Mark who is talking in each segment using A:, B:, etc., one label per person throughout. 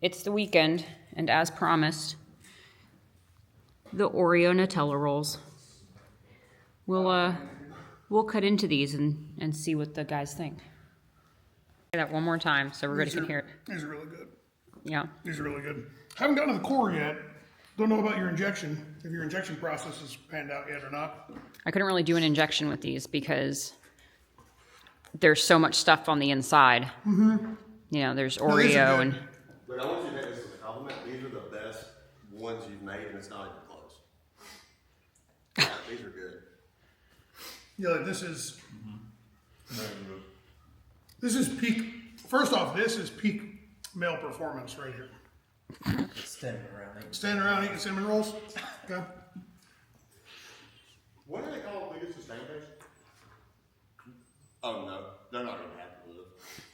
A: it's the weekend, and as promised, the Oreo Nutella Rolls. We'll cut into these and see what the guys think. Say that one more time so everybody can hear it.
B: These are really good.
A: Yeah.
B: These are really good. Haven't gotten to the core yet. Don't know about your injection, if your injection process is panned out yet or not.
A: I couldn't really do an injection with these because there's so much stuff on the inside. Mm-hmm. You know, there's Oreo and...
C: But I want you to take this as a compliment. These are the best ones you've made, and it's not even close. These are good.
B: Yeah, like this is... This is peak... First off, this is peak male performance right here. Standing around eating cinnamon rolls? Okay.
C: What do they call it? Cleetus' pancakes? Oh, no. They're not going to have to live.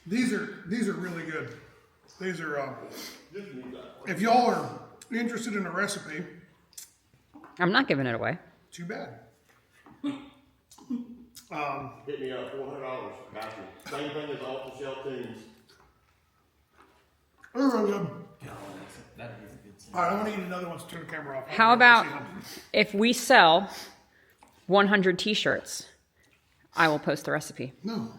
B: These are really good. These are... if y'all are interested in a recipe...
A: I'm not giving it away.
B: Too bad.
C: Hit me up, $400. Got you. Same thing as off-the-shelf tunes.
B: They're really good. All right, I want to eat another one to turn the camera off.
A: How about if we sell 100 t-shirts, I will post the recipe.
B: No.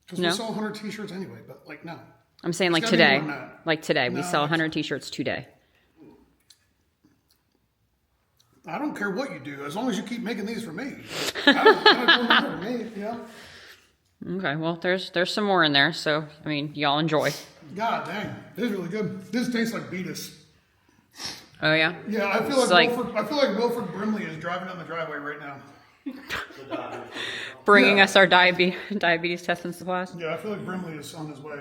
B: Because
A: No?
B: we sell 100 t-shirts anyway, but like, no.
A: I'm saying like
B: It's gotta be
A: today.
B: more than that.
A: Like today. We
B: No,
A: sell
B: it's-
A: 100 t-shirts today.
B: I don't care what you do, as long as you keep making these for me. I don't matter to me, you know?
A: Okay, well, there's some more in there, so, I mean, y'all enjoy.
B: God dang, this is really good. This tastes like Cleetus.
A: Oh, yeah?
B: Yeah, I feel like Wilford Brimley is driving down the driveway right now.
A: Bringing
B: Yeah.
A: us our diabetes testing supplies.
B: Yeah, I feel like Brimley is on his way.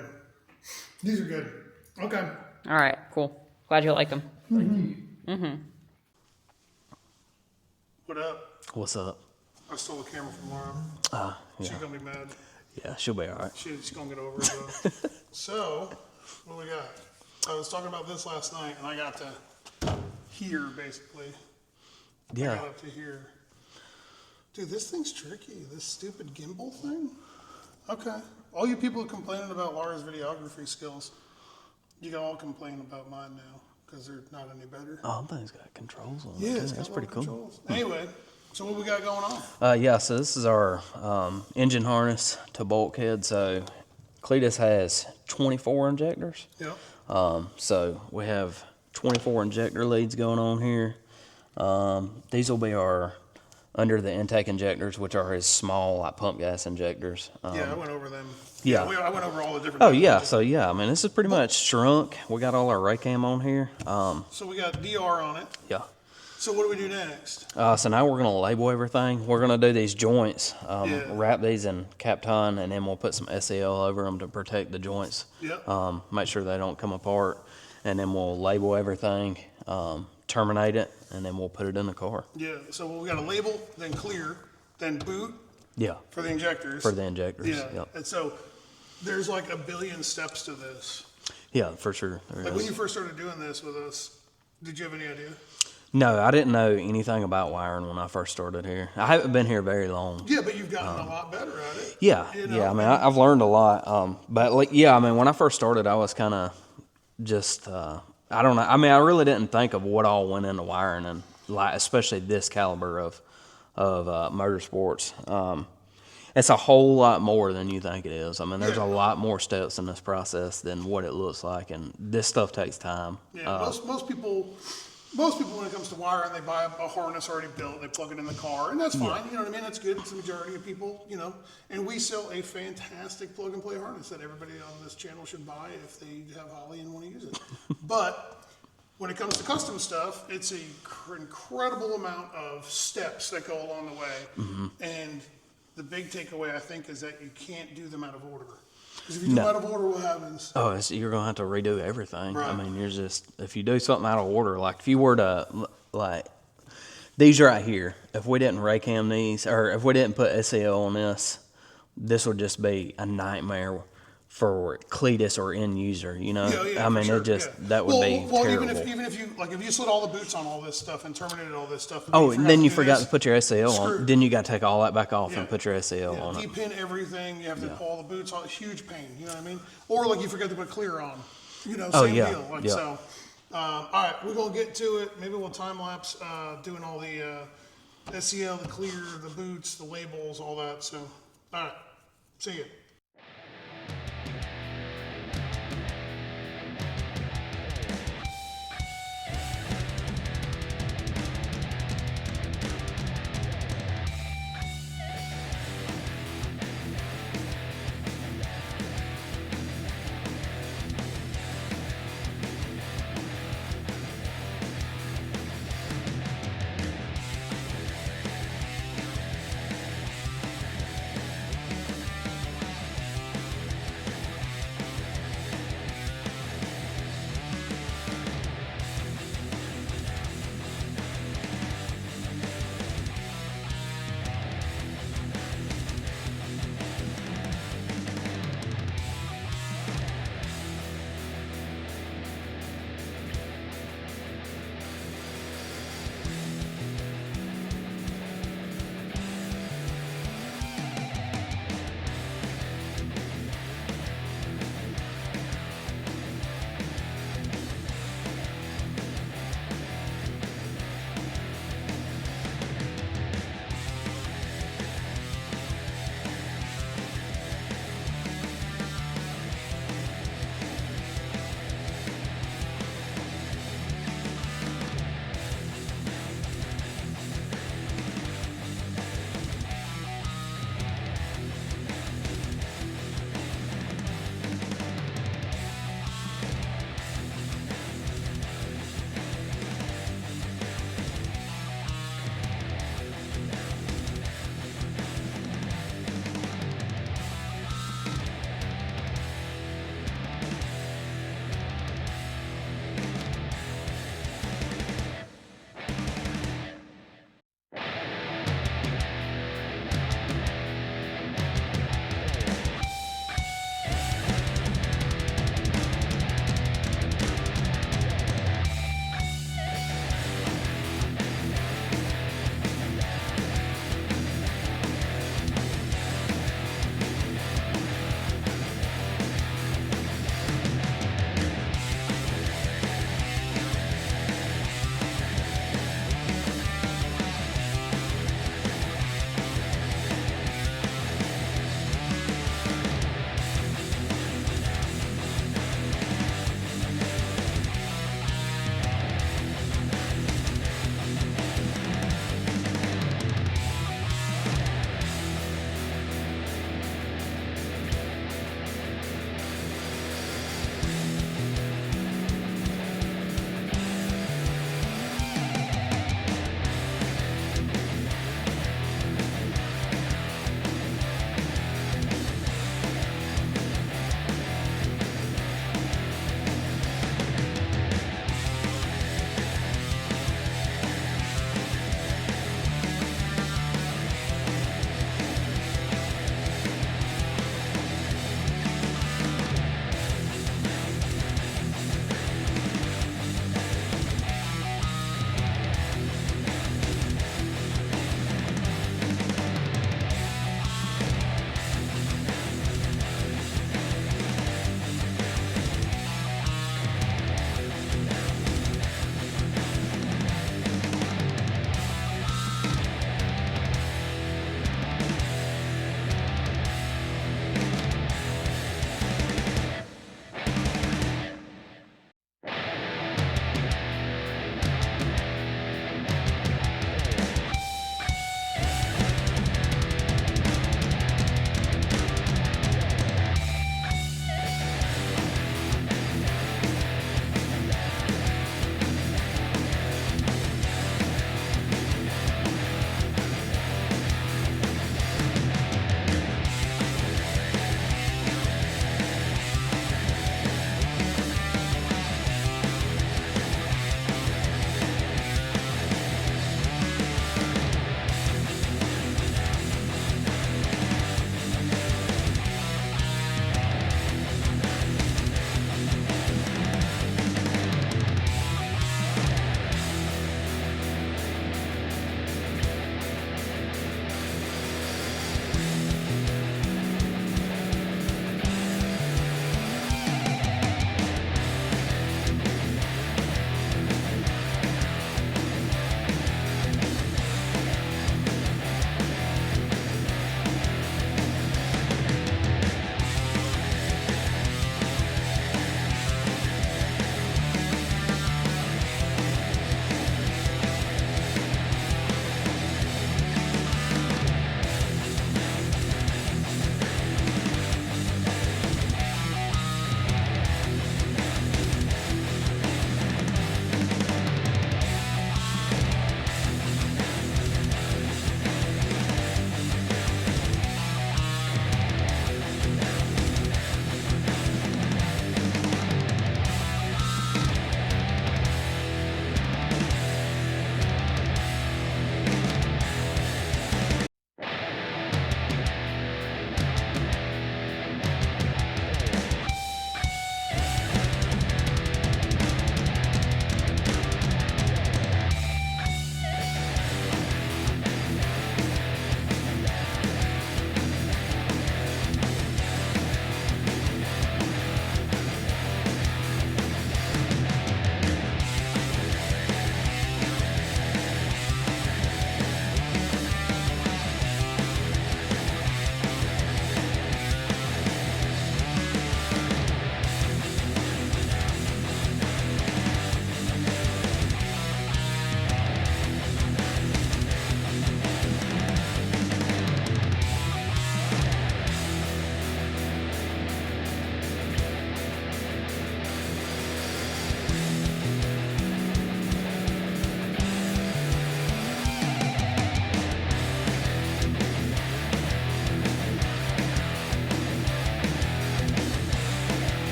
B: These are good. Okay.
A: All right, cool. Glad you like them.
B: What up?
D: What's up?
B: I stole the camera from Laura.
D: Yeah.
B: She's gonna be mad.
D: Yeah, she'll be all right.
B: She's gonna get over it though. So, what we got? I was talking about this last night, and I got to here basically. I
D: Yeah.
B: got up to here. Dude, this thing's tricky. This stupid gimbal thing. Okay. All you people complaining about Laura's videography skills, you can all complain about mine now because they're not any better.
D: Oh, that thing's got controls on it.
B: Yeah,
D: too.
B: it's got
D: That's
B: a lot
D: pretty
B: of
D: cool.
B: controls. Anyway, so what we got going on?
D: Yeah, so this is our engine harness to bulkhead. So Cleetus has 24 injectors.
B: Yep.
D: So we have 24 injector leads going on here. These will be our under the intake injectors, which are his small like pump gas injectors.
B: Yeah, I went over them.
D: yeah.
B: I went over all the different.
D: Oh
B: things.
D: yeah, so yeah, I mean this is pretty much shrunk. We got all our Raycam on here.
B: So we got DR on it.
D: Yeah.
B: So what do we do next?
D: So now we're gonna label everything. We're gonna do these joints,
B: Yeah.
D: wrap these in Kapton, and then we'll put some SEL over them to protect the joints.
B: Yep.
D: Make sure they don't come apart, and then we'll label everything, terminate it, and then we'll put it in the car.
B: Yeah. So we got a label, then clear, then boot
D: Yeah,
B: for the injectors.
D: for the injectors.
B: Yeah.
D: Yep.
B: And so there's like a billion steps to this.
D: Yeah, for sure. There
B: Like
D: is.
B: when you first started doing this with us, did you have any idea?
D: No, I didn't know anything about wiring when I first started here. I haven't been here very long.
B: Yeah, but you've gotten a lot better at it.
D: Yeah,
B: You know,
D: yeah. I mean, I've learned a lot. But like, yeah, I mean, when I first started, I was kind of just, I don't know. I mean, I really didn't think of what all went into wiring, and like, especially this caliber of motorsports. It's a whole lot more than you think it is. I mean, there's a lot more steps in this process than what it looks like, and this stuff takes time.
B: Yeah, most people when it comes to wiring, they buy a harness already built, they plug it in the car, and that's fine. You know what I mean? That's good. It's the majority of people, you know. And we sell a fantastic plug and play harness that everybody on this channel should buy if they have Holly and want to use it. But when it comes to custom stuff, it's an incredible amount of steps that go along the way. And the big takeaway, I think, is that you can't do them out of order. Because if you do them out of order, what happens?
D: Oh, you're gonna have to redo everything.
B: Right.
D: I mean, if you do something out of order, like if you were to like these right here, if we didn't Raycam these, or if we didn't put SEO on this would just be a nightmare for Cleetus or end user, you know.
B: Yeah,
D: I mean,
B: for
D: it just
B: sure,
D: that would be
B: well,
D: terrible.
B: even if you like, if you slid all the boots on all this stuff and terminated all this stuff.
D: Oh, and then you
B: do
D: forgot
B: this,
D: to put your SEO on.
B: screwed.
D: Then you got to take all that back off
B: Yeah.
D: and put your SEO
B: Yeah,
D: on it.
B: depin everything. You have to pull the boots on. Huge pain. You know what I mean? Or like you forgot to put clear on. You know,
D: Oh,
B: same
D: yeah,
B: deal. Like
D: yeah.
B: so. All right, we're gonna get to it. Maybe we'll time lapse doing all the SEL, the clear, the boots, the labels, all that. So, all right, see ya.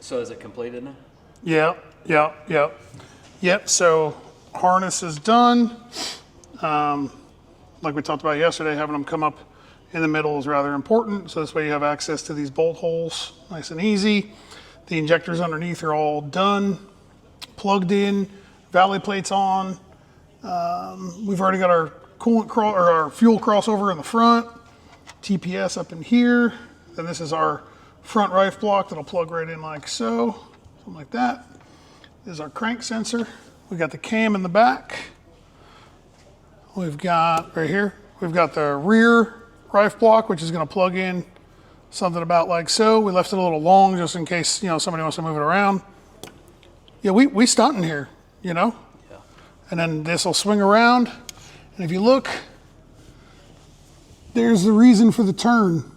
D: So is it completed now?
B: Yep, so harness is done. Like we talked about yesterday, having them come up in the middle is rather important. So this way you have access to these bolt holes, nice and easy. The injectors underneath are all done, plugged in, valley plates on. We've already got our or our fuel crossover in the front, TPS up in here. Then this is our front rife block that'll plug right in like so, something like that. This is our crank sensor. We got the cam in the back. We've got right here, we've got the rear rife block, which is going to plug in something about like so. We left it a little long just in case, somebody wants to move it around. Yeah, we stunting here,
D: Yeah.
B: And then this will swing around. And if you look, there's the reason for the turn,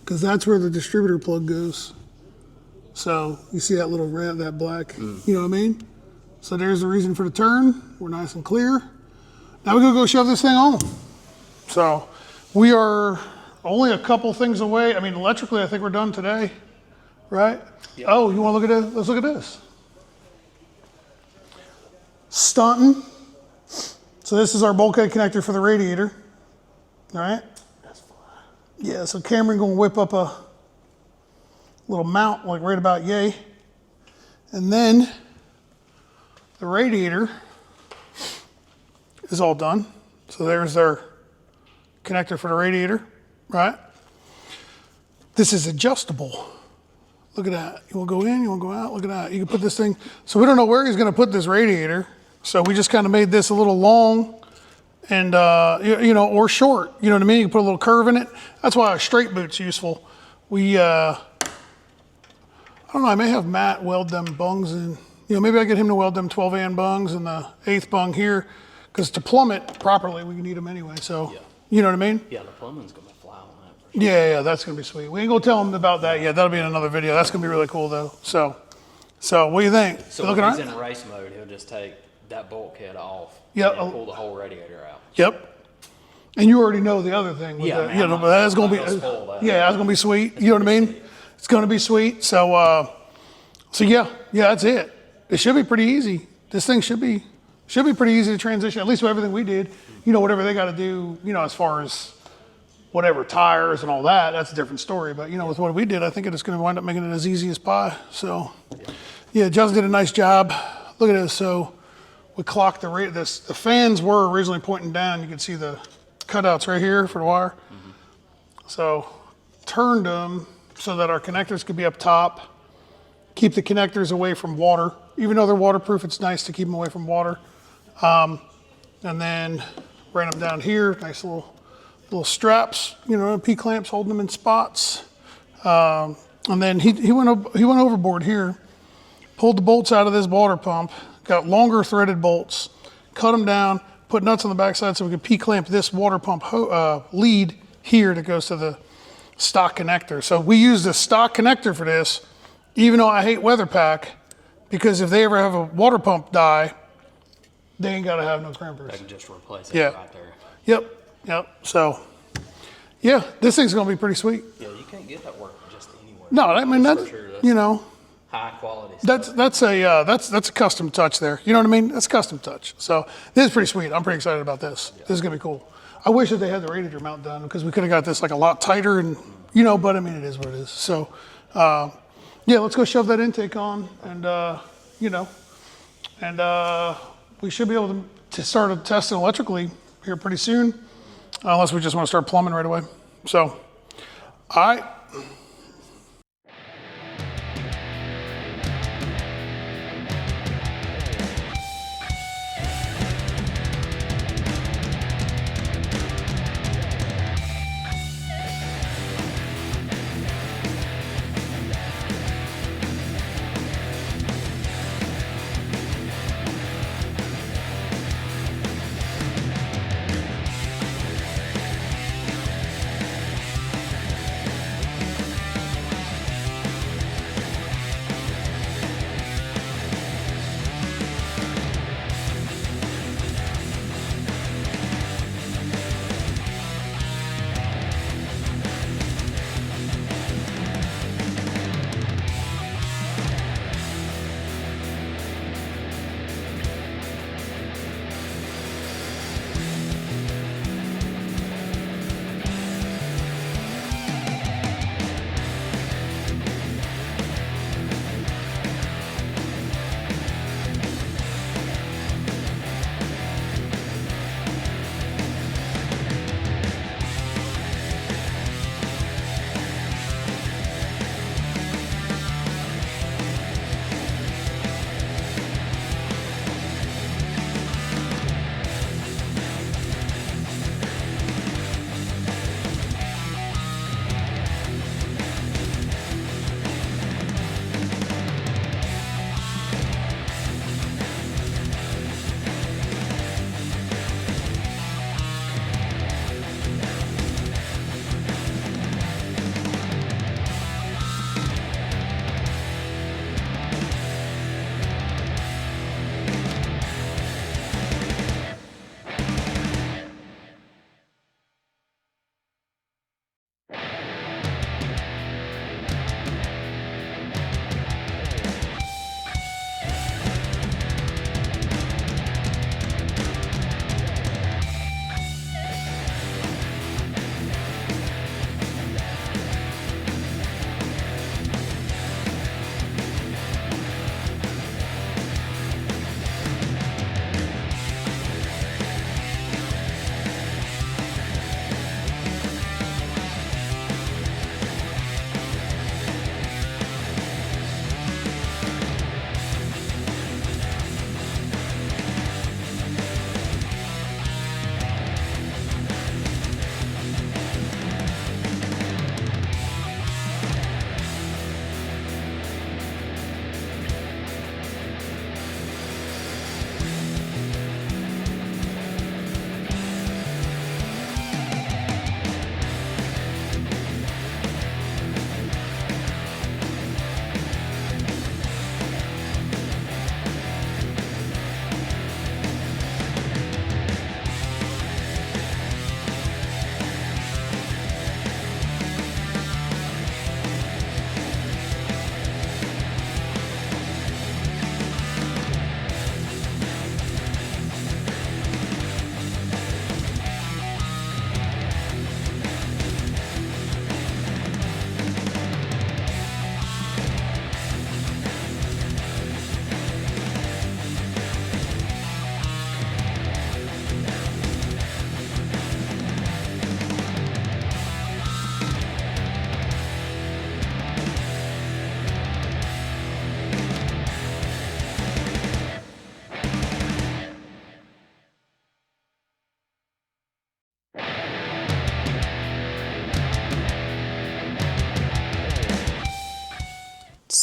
B: because that's where the distributor plug goes. So you see that little red, that black, you know what I mean? So there's the reason for the turn. We're nice and clear. Now we're gonna go shove this thing on. So we are only a couple things away. I mean, electrically, I think we're done today, right?
D: Yeah.
B: Oh, you wanna look at it? Let's look at this. Stunting. So this is our bulkhead connector for the radiator, all right? Yeah, so Cameron gonna whip up a little mount like right about yay. And then the radiator is all done. So there's our connector for the radiator, right? This is adjustable. Look at that. You wanna go in, you wanna go out, look at that. You can put this thing, so we don't know where he's gonna put this radiator. So we just kind of made this a little long and, or short, you know what I mean? You can put a little curve in it. That's why a straight boot's useful. I don't know, I may have Matt weld them bungs in, maybe I get him to weld them 12-AN bungs and the 8th bung here, because to plumb it properly, we need them anyway, so, you know what I mean?
D: Yeah, the plumbing's going to fly on that. For sure.
B: Yeah, that's gonna be sweet. We ain't gonna tell him about that yet. That'll be in another video. That's gonna be really cool though. So what do you think?
D: So
B: You
D: when
B: looking
D: he's
B: all right?
D: in race mode, he'll just take that bulkhead off
B: Yeah,
D: and then pull the whole radiator out.
B: Yep. And you already know the other thing. With
D: Yeah,
B: the,
D: man,
B: but that's gonna be,
D: I'm not gonna spoil that.
B: yeah, that's gonna be sweet. You know what I mean? It's gonna be sweet. So yeah, that's it. It should be pretty easy. This thing should be pretty easy to transition. At least with everything we did. Whatever they got to do. As far as whatever tires and all that, that's a different story. But with what we did, I think it's going to wind up making it as easy as pie. So yeah, Justin did a nice job. Look at this. So we clocked the fans were originally pointing down. You can see the cutouts right here for the wire. Mm-hmm. So turned them so that our connectors could be up top. Keep the connectors away from water. Even though they're waterproof, it's nice to keep them away from water. And then ran them down here, nice little straps, P-clamps holding them in spots. And then he went overboard here, pulled the bolts out of this water pump, got longer threaded bolts, cut them down, put nuts on the backside so we could P-clamp this water pump lead here that goes to the stock connector. So we use the stock connector for this, even though I hate WeatherPack, because if they ever have a water pump die, they ain't got to have no crimpers.
D: They can just replace it right there.
B: Yep. So, yeah, this thing's gonna be pretty sweet.
D: Yeah, you can't get that work just anywhere.
B: No, I mean that's
D: for sure. High quality stuff.
B: That's a custom touch there. You know what I mean? That's a custom touch. So this is pretty sweet. I'm pretty excited about this. Yeah. This is gonna be cool. I wish that they had the radiator mount done because we could have got this like a lot tighter and but I mean it is what it is. So yeah, let's go shove that intake on and we should be able to start testing electrically here pretty soon, unless we just want to start plumbing right away. So, all right.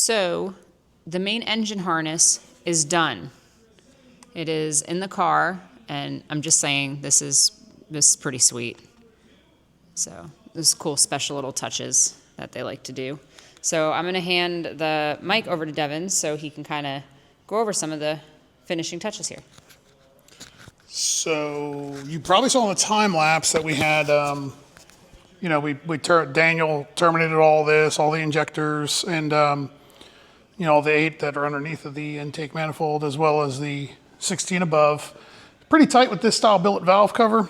A: So the main engine harness is done. It is in the car, and I'm just saying this is pretty sweet. So those cool special little touches that they like to do. So I'm going to hand the mic over to Devin so he can kind of go over some of the finishing touches here.
B: So you probably saw in the time lapse that we had, Daniel terminated all this, all the injectors, and all the 8 that are underneath of the intake manifold, as well as the 16 above. Pretty tight with this style billet valve cover.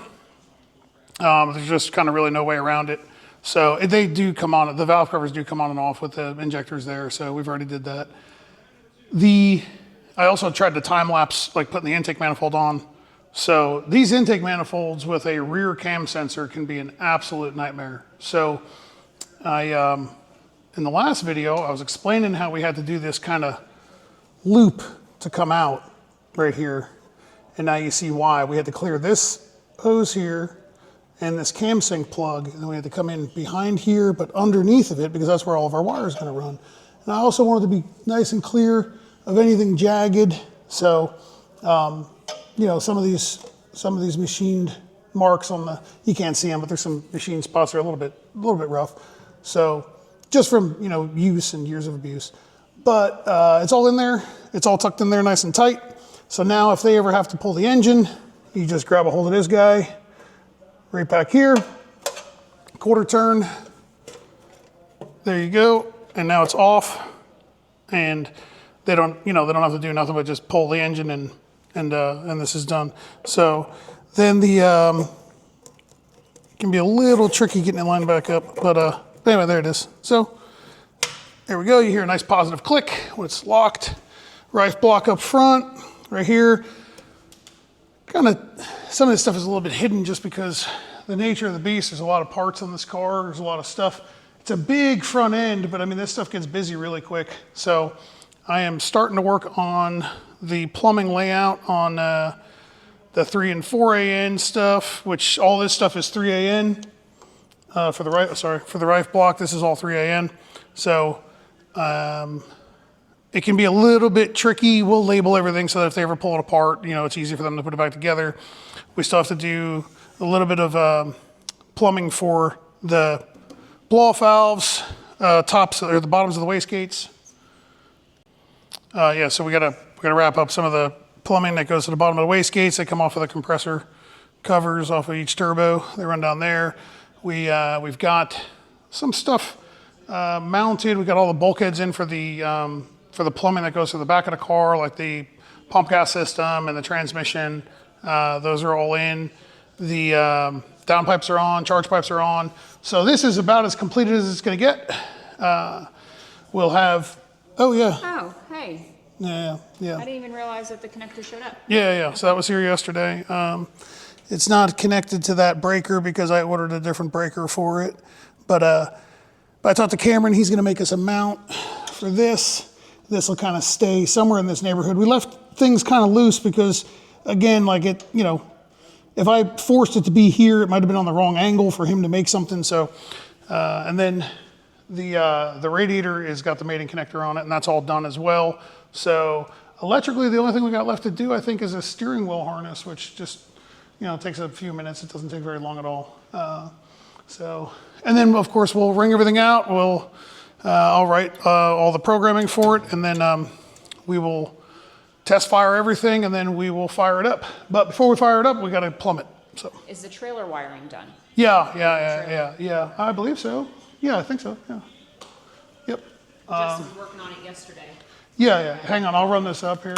B: There's just kind of really no way around it. So they do come on, the valve covers do come on and off with the injectors there, so we've already did that. I also tried to time lapse, like putting the intake manifold on. So these intake manifolds with a rear cam sensor can be an absolute nightmare. So in the last video, I was explaining how we had to do this kind of loop to come out right here. And now you see why. We had to clear this hose here and this cam sync plug, and then we had to come in behind here, but underneath of it, because that's where all of our wires are gonna run. And I also wanted to be nice and clear of anything jagged. So, some of these machined marks on the, you can't see them, but there's some machine spots that are a little bit rough. So just from, use and years of abuse. But it's all in there. It's all tucked in there nice and tight. So now if they ever have to pull the engine, you just grab a hold of this guy right back here, quarter turn. There you go. And now it's off. And they don't have to do nothing but just pull the engine and this is done. So then it can be a little tricky getting it lined back up, but anyway, there it is. So there we go. You hear a nice positive click when it's locked. Rife block up front, right here. Kind of, some of this stuff is a little bit hidden just because the nature of the beast, there's a lot of parts on this car, there's a lot of stuff. It's a big front end, but I mean, this stuff gets busy really quick. So I am starting to work on the plumbing layout on the 3 and 4AN stuff, which all this stuff is 3AN for the Rife block. This is all 3AN. So it can be a little bit tricky. We'll label everything so that if they ever pull it apart, it's easy for them to put it back together. We still have to do a little bit of plumbing for the blow-off valves, tops or the bottoms of the wastegates. So we gotta wrap up some of the plumbing that goes to the bottom of the wastegates. They come off of the compressor covers off of each turbo. They run down there. We've got some stuff mounted. We got all the bulkheads in for the plumbing that goes to the back of the car, like the pump gas system and the transmission. Those are all in. The downpipes are on, charge pipes are on. So this is about as completed as it's going to get. We'll have, oh yeah.
A: Oh, hey.
B: Yeah.
A: I didn't even realize that the connector showed up.
B: Yeah. So that was here yesterday. It's not connected to that breaker because I ordered a different breaker for it. But I talked to Cameron. He's going to make us a mount for this. This will kind of stay somewhere in this neighborhood. We left things kind of loose because, again, like it, if I forced it to be here, it might have been on the wrong angle for him to make something. So, and then the radiator has got the mating connector on it, and that's all done as well. So electrically, the only thing we got left to do, I think, is a steering wheel harness, which just, takes a few minutes. It doesn't take very long at all. And then of course we'll ring everything out. I'll write all the programming for it, and then we will test fire everything, and then we will fire it up. But before we fire it up, we got to plumb it. So.
A: Is the trailer wiring done?
B: Yeah. I believe so. Yeah, I think so. Yeah. Yep.
A: Justin was working on it yesterday.
B: Yeah. Hang on, I'll run this up here.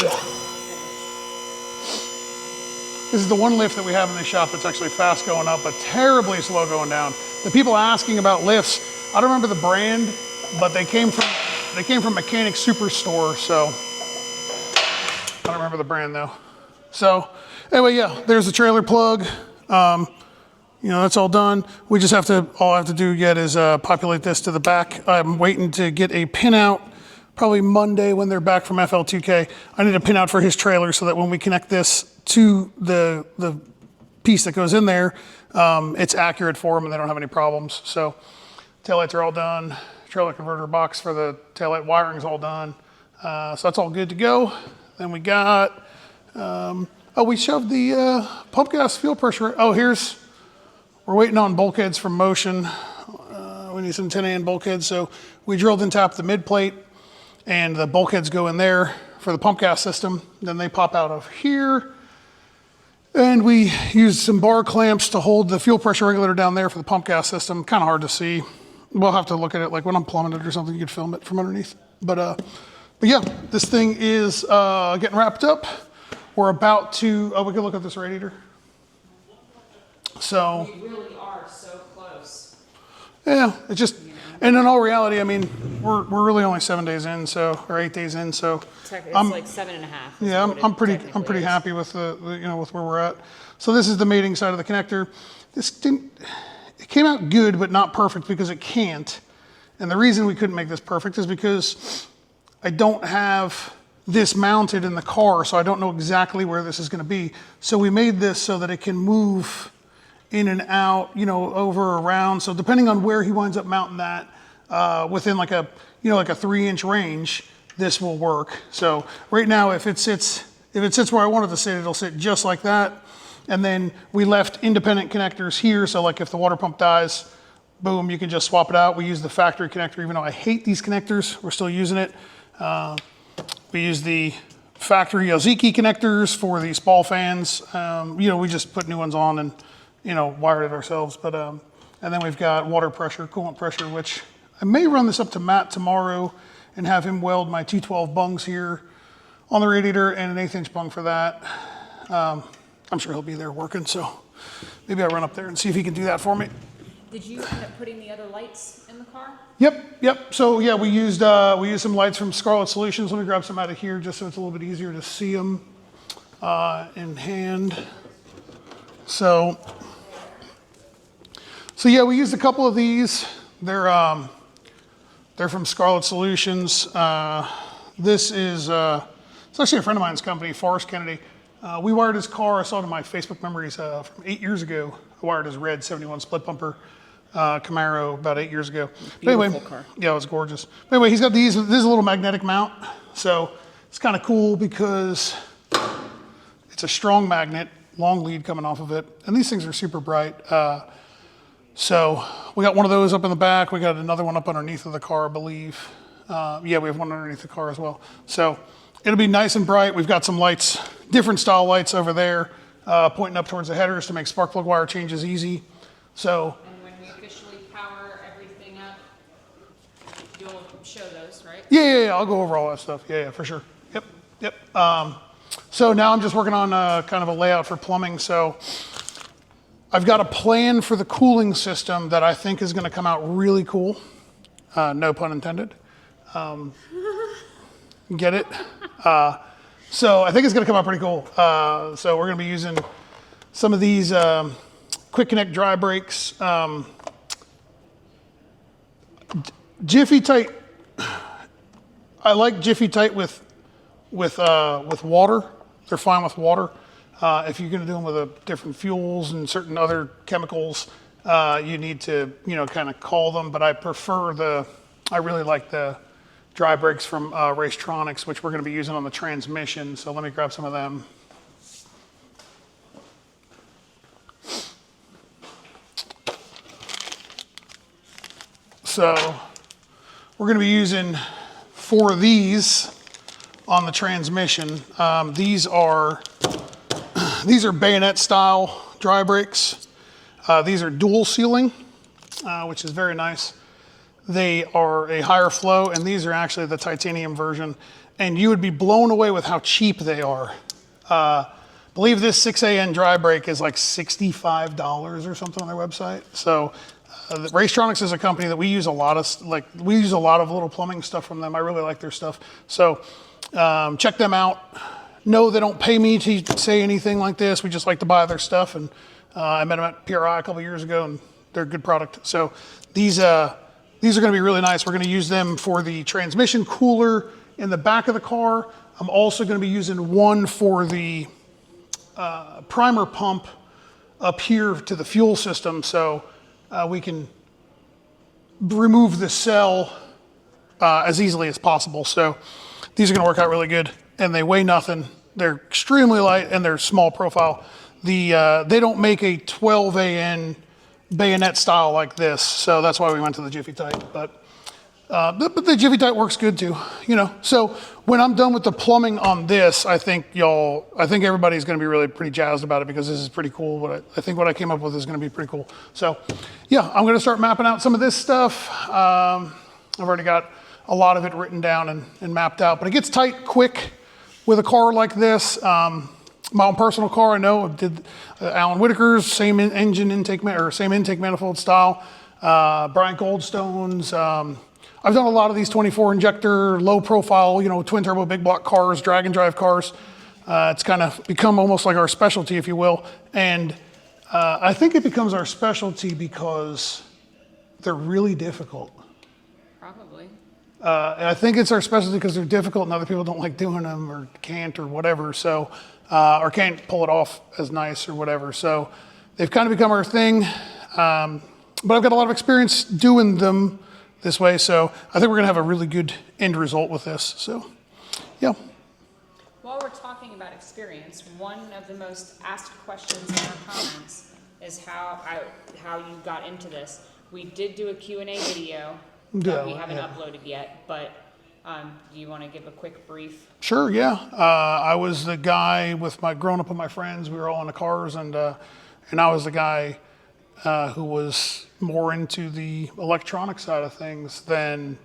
B: This is the one lift that we have in the shop that's actually fast going up, but terribly slow going down. The people asking about lifts, I don't remember the brand, but they came from Mechanic Superstore, so I don't remember the brand though. So anyway, yeah, there's the trailer plug. That's all done. We just all I have to do yet is populate this to the back. I'm waiting to get a pinout probably Monday when they're back from FL2K. I need a pinout for his trailer so that when we connect this to the piece that goes in there, it's accurate for them and they don't have any problems. So taillights are all done. trailer converter box for the taillight wiring's all done. So that's all good to go. Then we got, we shoved the pump gas fuel pressure. We're waiting on bulkheads from Motion. We need some 10 bulkheads. So we drilled and tapped the mid plate, and the bulkheads go in there for the pump gas system. Then they pop out of here. And we used some bar clamps to hold the fuel pressure regulator down there for the pump gas system. Kind of hard to see. We'll have to look at it, like when I'm plumbing it or something, you could film it from underneath. But yeah, this thing is getting wrapped up. We're about to, we can look at this radiator. So.
A: We really are so close.
B: Yeah, it's just, and in all reality, I mean, we're really only 7 days in, or 8 days in, so.
A: It's like 7.5.
B: Yeah, I'm pretty happy with with where we're at. So this is the mating side of the connector. It came out good, but not perfect because it can't. And the reason we couldn't make this perfect is because I don't have this mounted in the car, so I don't know exactly where this is going to be. So we made this so that it can move in and out, over, around. So depending on where he winds up mounting that, within like a 3-inch range, this will work. So right now, if it sits where I want it to sit, it'll sit just like that. And then we left independent connectors here. So like if the water pump dies, boom, you can just swap it out. We use the factory connector, even though I hate these connectors, we're still using it. We use the factory Yaziki connectors for these ball fans. We just put new ones on and, wired it ourselves. But, and then we've got water pressure, coolant pressure, which I may run this up to Matt tomorrow and have him weld my 212 bungs here on the radiator and an 1/8-inch bung for that. I'm sure he'll be there working, so maybe I'll run up there and see if he can do that for me.
A: Did you end up putting the other lights in the car?
B: Yep. So yeah, we used some lights from Scarlet Solutions. Let me grab some out of here just so it's a little bit easier to see them in hand. So yeah, we used a couple of these. They're from Scarlet Solutions. This is it's actually a friend of mine's company, Forrest Kennedy. We wired his car. I saw it in my Facebook memories from 8 years ago. I wired his red 71 split bumper Camaro about 8 years ago.
A: Beautiful car.
B: Yeah, it was gorgeous. But anyway, he's got these. This is a little magnetic mount, so it's kind of cool because it's a strong magnet, long lead coming off of it, and these things are super bright. So we got one of those up in the back. We got another one up underneath of the car, I believe. Yeah, we have one underneath the car as well. So it'll be nice and bright. We've got some lights, different style lights over there, pointing up towards the headers to make spark plug wire changes easy. So.
A: And when we officially power everything up, you'll show those, right?
B: Yeah. I'll go over all that stuff. Yeah, for sure. Yep. So now I'm just working on kind of a layout for plumbing. So I've got a plan for the cooling system that I think is going to come out really cool. No pun intended. Get it? So I think it's going to come out pretty cool. So we're going to be using some of these quick connect dry brakes. Jiffy Tight. I like Jiffy Tight with water. They're fine with water. If you're going to do them with different fuels and certain other chemicals, you need to kind of call them. But I really like the dry brakes from Racetronics, which we're going to be using on the transmission. So let me grab some of them. So we're going to be using 4 of these on the transmission. These are bayonet style dry brakes. These are dual sealing, which is very nice. They are a higher flow, and these are actually the titanium version. And you would be blown away with how cheap they are. I believe this 6AN dry brake is like $65 or something on their website. So Racetronics is a company that we use a lot of little plumbing stuff from them. I really like their stuff. So check them out. No, they don't pay me to say anything like this. We just like to buy their stuff. And I met them at PRI a couple years ago, and they're a good product. So these are going to be really nice. We're going to use them for the transmission cooler in the back of the car. I'm also going to be using one for the primer pump up here to the fuel system, so we can remove the cell as easily as possible. So these are going to work out really good, and they weigh nothing. They're extremely light and they're small profile. They don't make a 12 AN bayonet style like this, so that's why we went to the Jiffy Tight. But the Jiffy Tight works good too, you know. So when I'm done with the plumbing on this, I think everybody's going to be really pretty jazzed about it, because this is pretty cool. I think what I came up with is going to be pretty cool. So yeah, I'm going to start mapping out some of this stuff. I've already got a lot of it written down and mapped out, but it gets tight quick with a car like this. My own personal car, I know, I did Alan Whitaker's same engine intake, or same intake manifold style. Brian Goldstone's. I've done a lot of these 24 injector, low profile, you know, twin turbo big block cars, drag and drive cars. It's kind of become almost like our specialty, if you will. And I think it becomes our specialty because they're really difficult.
A: Probably.
B: And I think it's our specialty because they're difficult and other people don't like doing them or can't or whatever. So, or can't pull it off as nice or whatever. So they've kind of become our thing. But I've got a lot of experience doing them this way. So I think we're going to have a really good end result with this. So, yeah.
A: While we're talking about experience, one of the most asked questions in our comments is how you got into this. We did do a Q&A video that we haven't uploaded yet, but do you want to give a quick brief?
B: Sure, yeah. I was the guy growing up with my friends. We were all in the cars, and I was the guy who was more into the electronic side of things than,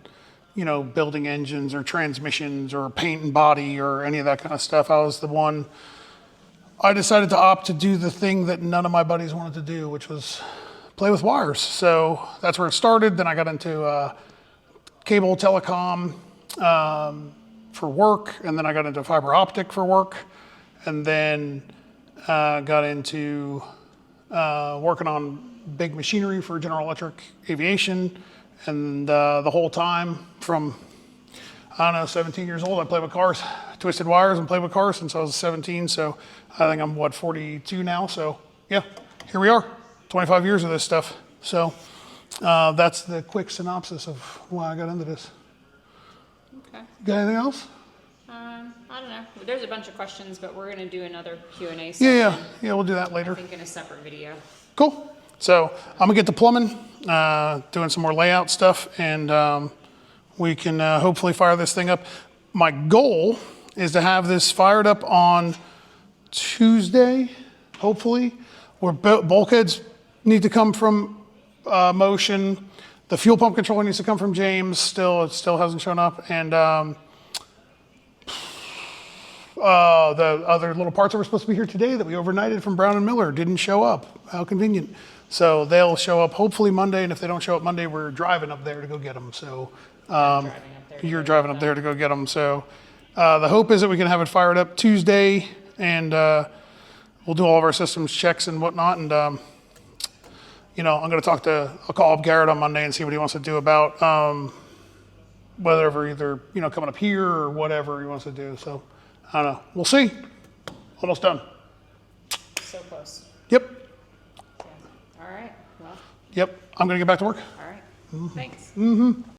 B: you know, building engines or transmissions or paint and body or any of that kind of stuff. I was the one. I decided to opt to do the thing that none of my buddies wanted to do, which was play with wires. So that's where it started. Then I got into cable telecom for work, and then I got into fiber optic for work, and then got into working on big machinery for General Electric aviation. And the whole time from, I don't know, 17 years old, I played with cars, twisted wires and played with cars since I was 17. So I think I'm, 42 now. So yeah, here we are, 25 years of this stuff. So that's the quick synopsis of why I got into this.
A: Okay.
B: Got anything else?
A: I don't know. There's a bunch of questions, but we're going to do another Q&A session.
B: Yeah, we'll do that later.
A: I think in a separate video.
B: Cool. So I'm gonna get to plumbing, doing some more layout stuff, and we can hopefully fire this thing up. My goal is to have this fired up on Tuesday, hopefully, where bulkheads need to come from Motion. The fuel pump controller needs to come from James. It still hasn't shown up, and the other little parts that were supposed to be here today that we overnighted from Brown and Miller didn't show up. How convenient. So they'll show up hopefully Monday, and if they don't show up Monday, we're driving up there to go get them. So you're driving up there to go get them. So the hope is that we can have it fired up Tuesday, and we'll do all of our systems checks and whatnot. And I'm going to I'll call up Garrett on Monday and see what he wants to do about whether either coming up here or whatever he wants to do. So I don't know. We'll see. Almost done.
A: So close.
B: Yep.
A: Yeah. All right. Well.
B: Yep. I'm going to get back to work.
A: All right. Thanks.